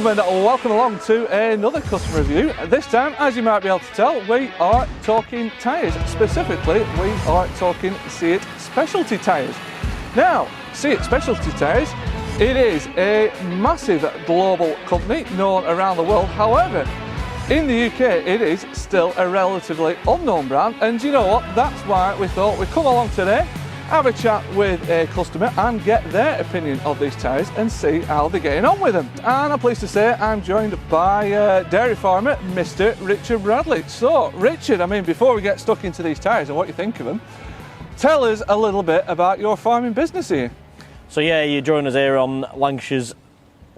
gentlemen, welcome along to another customer review. This time, as you might be able to tell, we are talking tyres. Specifically, we are talking CEAT Specialty Tyres. Now, CEAT Specialty Tyres, it is a massive global company known around the world. However, in the UK, it is still a relatively unknown brand. And you know what? That's why we thought we'd come along today, have a chat with a customer and get their opinion of these tyres and see how they're getting on with them. And I'm pleased to say I'm joined by dairy farmer Mr. Richard Bradley. So Richard, I mean, before we get stuck into these tyres and what you think of them, tell us a little bit about your farming business here. So yeah, you join us here on Lancashire's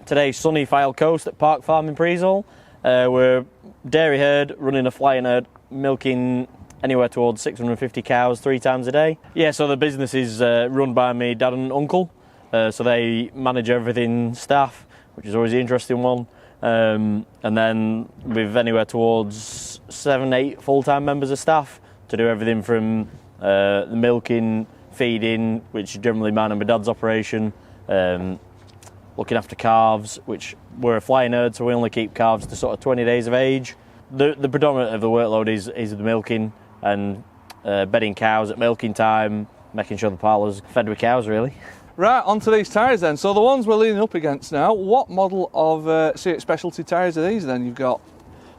today sunny Fyle Coast at Park Farm in Preesall. We're dairy herd, running a flying herd, milking anywhere towards 650 cows 3 times a day. Yeah, so the business is run by me dad and uncle, so they manage everything staff, which is always the interesting one. And then we've anywhere towards 7-8 full-time members of staff to do everything from the milking, feeding, which is generally mine and my dad's operation, looking after calves, which we're a flying herd, so we only keep calves to sort of 20 days of age. The predominant of the workload is the milking and bedding cows at milking time, making sure the parlour's fed with cows, really. Right, onto these tyres then. So the ones we're leaning up against now, what model of CEAT Specialty Tyres are these then you've got?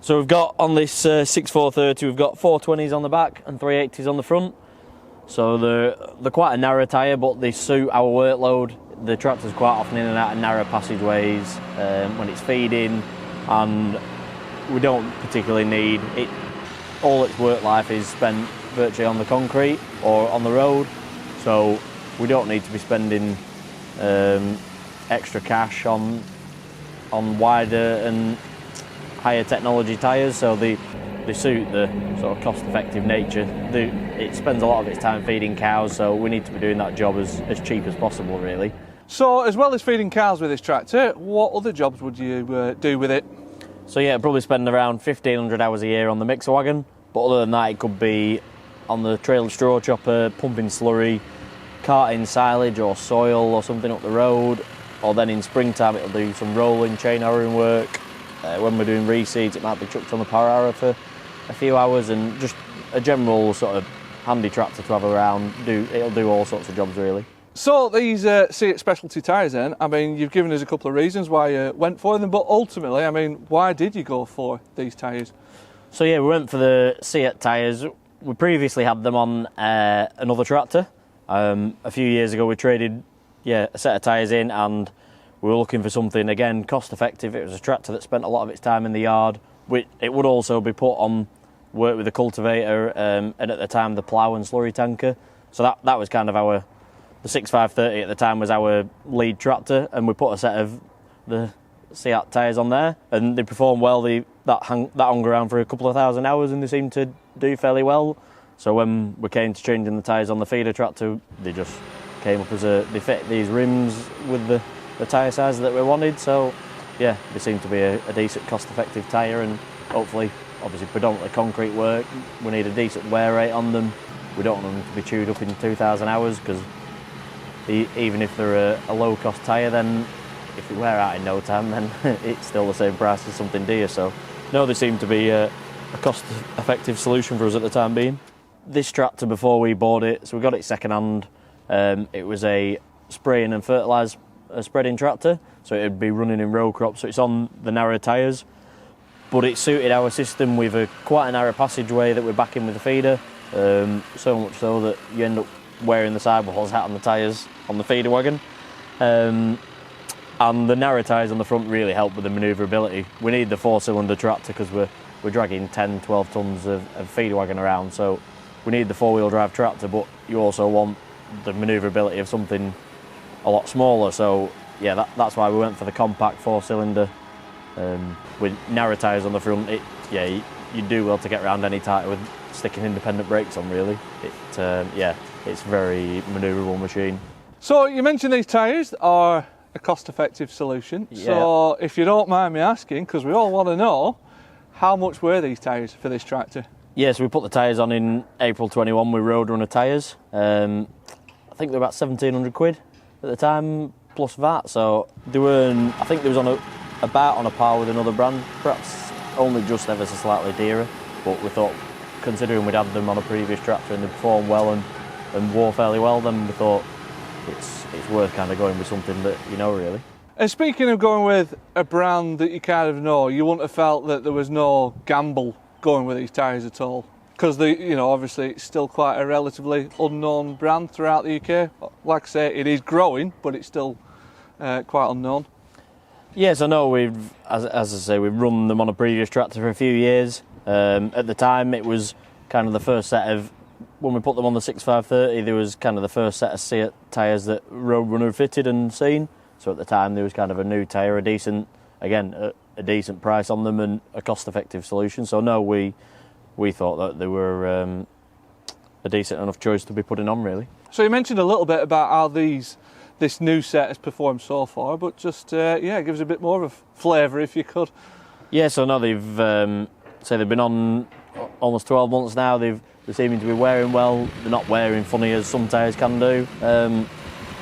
So we've got on this 6430, we've got 420s on the back and 380s on the front. So they're quite a narrow tyre, but they suit our workload. The tractor's quite often in and out of narrow passageways when it's feeding, and we don't particularly need it. All its work life is spent virtually on the concrete or on the road, so we don't need to be spending extra cash on wider and higher technology tyres, so they suit the sort of cost-effective nature. It spends a lot of its time feeding cows, so we need to be doing that job as cheap as possible, really. So as well as feeding cows with this tractor, what other jobs would you do with it? So yeah, probably spend around 1,500 hours a year on the mixer wagon, but other than that it could be on the trailer straw chopper, pumping slurry, carting silage or soil or something up the road, or then in springtime it'll do some rolling, chain harrowing work. When we're doing reseeds it might be chucked on the power harrow for a few hours, and just a general sort of handy tractor to have around. It'll do all sorts of jobs, really. So these CEAT Specialty Tyres then, I mean, you've given us a couple of reasons why you went for them, but ultimately, I mean, why did you go for these tyres? So yeah, we went for the CEAT tyres. We previously had them on another tractor. A few years ago we traded a set of tyres in, and we were looking for something, again, cost effective. It was a tractor that spent a lot of its time in the yard. It would also be put on work with the cultivator and at the time the plough and slurry tanker. So that was kind of the 6530 at the time was our lead tractor, and we put a set of the CEAT tyres on there, and they performed well. That hung around for a couple of thousand hours, and they seemed to do fairly well. So when we came to changing the tyres on the feeder tractor, they just came up as they fit these rims with the tyre size that we wanted. So yeah, they seem to be a decent cost-effective tyre, and hopefully, obviously predominantly concrete work, we need a decent wear rate on them. We don't want them to be chewed up in 2,000 hours, because even if they're a low-cost tyre, then if they wear out in no time, then it's still the same price as something dear. So no, they seem to be a cost-effective solution for us at the time being. This tractor, before we bought it, so we got it second-hand, it was a spraying and fertilise spreading tractor, so it would be running in row crops, so it's on the narrow tyres, but it suited our system with quite a narrow passageway that we're backing with the feeder, so much so that you end up wearing the sidewalls out on the tyres on the feeder wagon. And the narrow tyres on the front really help with the manoeuvrability. We need the 4-cylinder tractor because we're dragging 10-12 tonnes of feeder wagon around, so we need the 4-wheel drive tractor, but you also want the manoeuvrability of something a lot smaller. So yeah, that's why we went for the compact 4-cylinder with narrow tyres on the front. You do well to get around any tyre with sticking independent brakes on, really. It's a very manoeuvrable machine. So you mentioned these tyres are a cost-effective solution. Yeah. So if you don't mind me asking, because we all want to know, how much were these tyres for this tractor? Yeah, so we put the tyres on in April 21 with road runner tyres. I think they were about 1,700 quid at the time, plus VAT. So they were, I think they was on about on a par with another brand, perhaps only just ever so slightly dearer, but we thought, considering we'd had them on a previous tractor and they performed well and wore fairly well, then we thought it's worth kind of going with something that you know really. And speaking of going with a brand that you kind of know, you wouldn't have felt that there was no gamble going with these tyres at all? Because obviously it's still quite a relatively unknown brand throughout the UK. Like I say, it is growing, but it's still quite unknown. Yes, I know. As I say, we've run them on a previous tractor for a few years. At the time, it was kind of the first set of, when we put them on the 6530, there was kind of the first set of CEAT tyres that Roadrunner fitted and seen. So at the time, there was kind of a new tyre, a decent price on them and a cost-effective solution. So no, we thought that they were a decent enough choice to be putting on, really. So you mentioned a little bit about how this new set has performed so far, but just give us a bit more of a flavour if you could. Yeah, so no, they've been on almost 12 months now. They're seeming to be wearing well. They're not wearing funny as some tyres can do.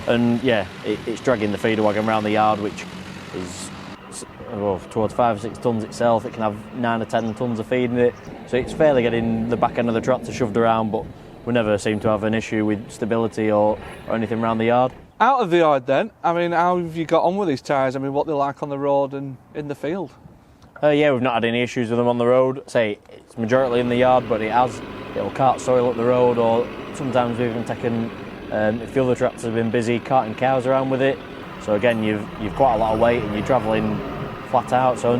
And yeah, it's dragging the feeder wagon around the yard, which is towards 5 or 6 tonnes itself. It can have 9 or 10 tonnes of feed in it. So it's fairly getting the back end of the tractor shoved around, but we never seem to have an issue with stability or anything around the yard. Out of the yard then, I mean, how have you got on with these tyres? I mean, what they're like on the road and in the field? Yeah, we've not had any issues with them on the road. Say, it's majority in the yard, but it'll cart soil up the road, or sometimes we've even taken, if the other tractors have been busy, carting cows around with it. So again, you've quite a lot of weight and you're travelling flat out. So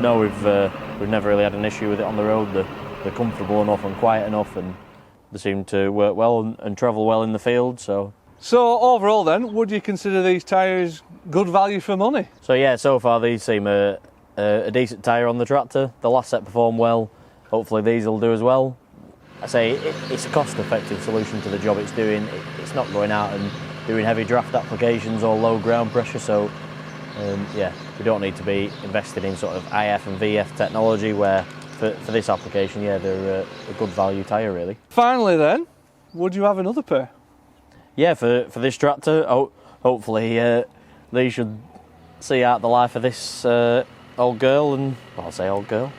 no, we've never really had an issue with it on the road. They're comfortable enough and quiet enough, and they seem to work well and travel well in the field. So overall then, would you consider these tyres good value for money? So yeah, so far these seem a decent tyre on the tractor. The last set performed well. Hopefully these will do as well. I say it's a cost-effective solution to the job it's doing. It's not going out and doing heavy draft applications or low ground pressure. So yeah, we don't need to be invested in sort of IF and VF technology, where for this application, yeah, they're a good value tyre really. Finally then, would you have another pair? Yeah, for this tractor, hopefully they should see out the life of this old girl, and well, I'll say old girl.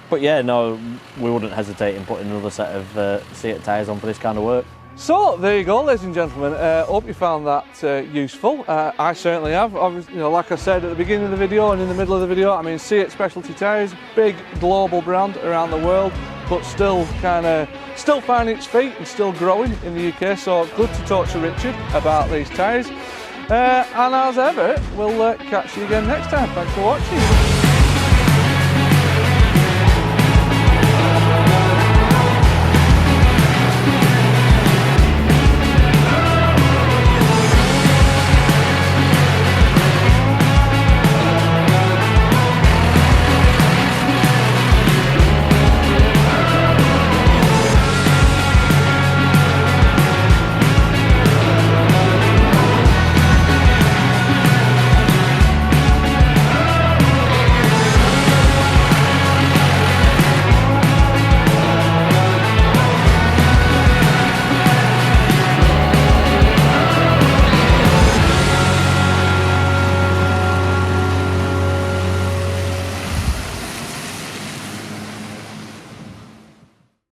But yeah, no, we wouldn't hesitate in putting another set of CEAT tyres on for this kind of work. So there you go, ladies and gentlemen. Hope you found that useful. I certainly have. Obviously, like I said at the beginning of the video and in the middle of the video, I mean, CEAT Specialty Tyres, big global brand around the world, but still finding its feet and still growing in the UK. So good to talk to Richard about these tyres. And as ever, we'll catch you again next time. Thanks for watching.